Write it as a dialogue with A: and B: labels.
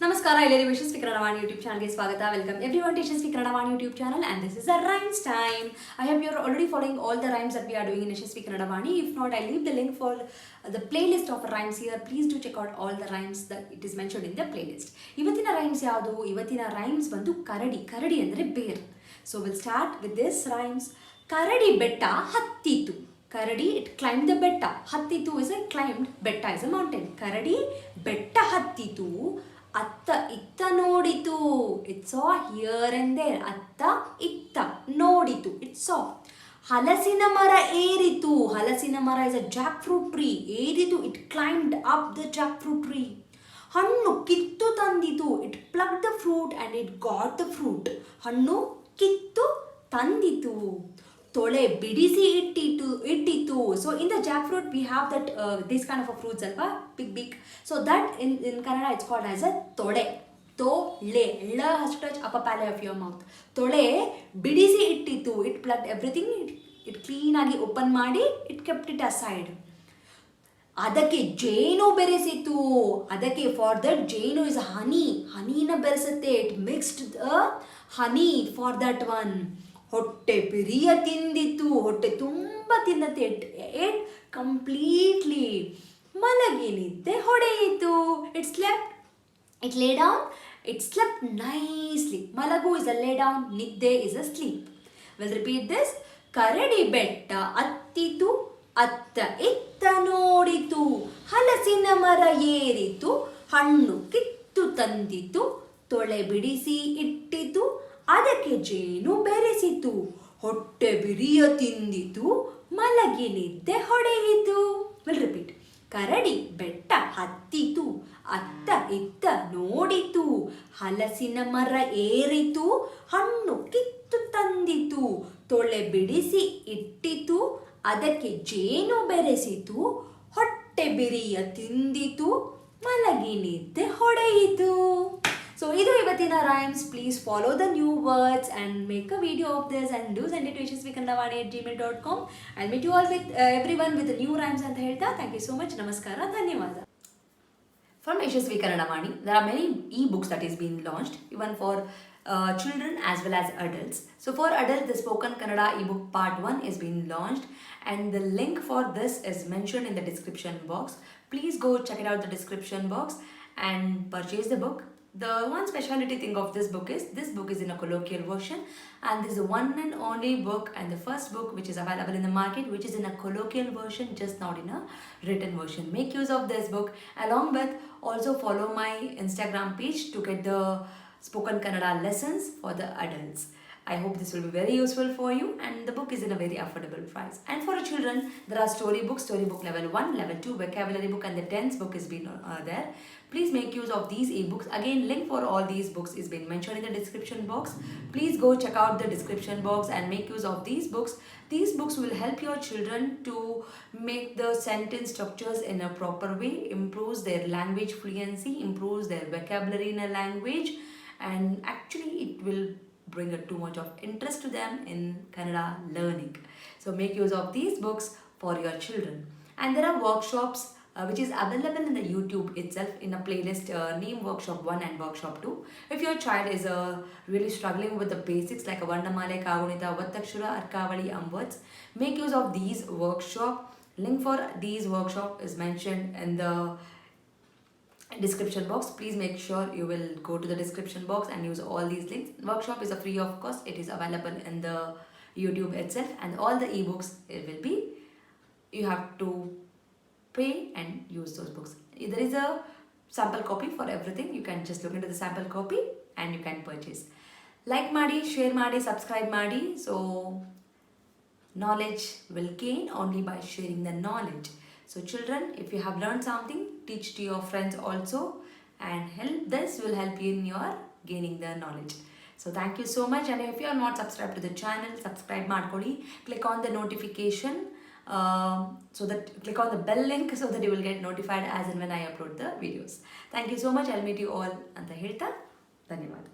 A: Namaskara, ಎಲ್ಲರಿಗೂ ಯಶಸ್ವಿ ಕನ್ನಡ ವಾಣಿ YouTube channel ಗೆ ಸ್ವಾಗತ. Welcome everyone to Yashasvi Kannada Vani YouTube channel, and this is a rhymes time. I hope you are already following all the rhymes that we are doing in Yashasvi Kannada Vani. If not, I leave the link for the playlist of rhymes here. Please do check out all the rhymes that it is mentioned in the playlist. ಇವತ್ತಿನ rhymes ಯಾವುದು? ಇವತ್ತಿನ rhymes ಬಂದು ಕರಡಿ. ಕರಡಿ ಅಂದ್ರೆ ಬೇರ್. So we'll start with this rhymes. ಕರಡಿ ಬೆಟ್ಟ ಹತ್ತಿತು. Karadi, it climbed the betta. Hattitu is a climbed, betta is a mountain. Karadi, betta hattitu. Atta itta noditu. It saw here and there. Atta itta noditu. It saw. Halasina mara eritu. Halasina mara is a jackfruit tree. Eritu, it climbed up the jackfruit tree. Hannu kittu tanditu. It plucked the fruit and it got the fruit. Hannu kittu tanditu. Tole bidisi ittitu. So in the jackfruit we have that this kind of a fruits alva big. So that in Kannada it's called as a tole. Tole. La has to touch upper palate of your mouth. Tole bidisi ittitu. It plucked everything. It clean agi open ಮಾಡಿ it kept it aside. ಅದಕ್ಕೆ ಜೇನು ಬೆರೆಸಿತು. ಅದಕ್ಕೆ for that ಜೇನು is honey. ಹನಿನ ಬೆರೆಸುತ್ತೆ. It mixed the honey for that one. ಹೊಟ್ಟೆ ಬಿರಿಯ ತಿಂದಿತು. ಹೊಟ್ಟೆ ತುಂಬ ತಿನ್ನತ್ತೆ. It completely. ಮಲಗಿ ನಿದ್ದೆ ಹೊಡೆಯಿತು. It slept. It lay down. It slept nicely. ಮಲಗು ಇಸ್ ಅ ಲೇ ಡೌನ್. ನಿದ್ದೆ is a sleep. Will repeat this. ಕರಡಿ ಬೆಟ್ಟ ಹತ್ತಿತು. ಅತ್ತ ಇತ್ತ ನೋಡಿತು. ಹಲಸಿನ ಮರ ಏರಿತು. ಹಣ್ಣು ಕಿತ್ತು ತಂದಿತು. ತೊಳೆ ಬಿಡಿಸಿ ಇಟ್ಟಿತು. ಅದಕ್ಕೆ ಜೇನು ಬೆರೆಸಿತು. ಹೊಟ್ಟೆ ಬಿರಿಯ ತಿಂದಿತು. ಮಲಗಿ ನಿದ್ದೆ ಹೊಡೆಯಿತು. Will repeat. ಕರಡಿ ಬೆಟ್ಟ ಹತ್ತಿತು. ಅತ್ತ ಇತ್ತ ನೋಡಿತು. ಹಲಸಿನ ಮರ ಏರಿತು. ಹಣ್ಣು ಕಿತ್ತು ತಂದಿತು. ತೊಳೆ ಬಿಡಿಸಿ ಇಟ್ಟಿತು. ಅದಕ್ಕೆ ಜೇನು ಬೆರೆಸಿತು. ಹೊಟ್ಟೆ ಬಿರಿಯ ತಿಂದಿತು. ಮಲಗಿ ನಿದ್ದೆ ಹೊಡೆಯಿತು. So, idu ivatina rhymes. Please follow the new words and make a video of this and do send it to yashaswikannadavaani@gmail.com. I'll meet you all with everyone with the new rhymes anta helta. Thank you so much. Namaskara. Dhanyavada. From Yashaswi Kannada Vaani, there are many e-books that is being launched even for children as well as adults. So for adults, the Spoken Kannada ebook part 1 is being launched and the link for this is mentioned in the description box. Please go check it out the description box and purchase the book. The one speciality thing of this book is in a colloquial version, and this is the one and only book and the first book which is available in the market which is in a colloquial version, just not in a written version. Make use of this book. Along with, also follow my Instagram page to get the Spoken Kannada lessons for the adults. I hope this will be very useful for you, and the book is in a very affordable price. And for children, there are storybook level 1, level 2, vocabulary book, and the tense book is been there. Please make use of these ebooks. Again, link for all these books is been mentioned in the description box. Please go check out the description box and make use of these books. These books will help your children to make the sentence structures in a proper way, improves their language fluency, improves their vocabulary in a language, and actually it will bring too much of interest to them in Kannada learning. So make use of these books for your children. And there are workshops which is available in the YouTube itself in a playlist name workshop 1 and workshop 2. If your child is really struggling with the basics like a Varnamale, Kagunita, Vattakshura, Arkavali and words, make use of these workshop. Link for these workshop is mentioned in the description box. Please make sure you will go to the description box and use all these links. Workshop is a free of cost. It is available in the YouTube itself, and all the ebooks it will be, you have to pay and use those books. There is a sample copy for everything. You can just look into the sample copy and you can purchase. Like maadi, share maadi, subscribe maadi. So knowledge will gain only by sharing the knowledge. So children, if you have learned something, teach to your friends also, and this will help you in your gaining the knowledge. So thank you so much, and if you are not subscribed to the channel, subscribe ಮಾಡ್ಕೊಳ್ಳಿ. Click on the notification, so that click on the bell link so that you will get notified as and when I upload the videos. Thank you so much. I'll meet you all ಅಂತ ಹೇಳ್ತಾ ಧನ್ಯವಾದ.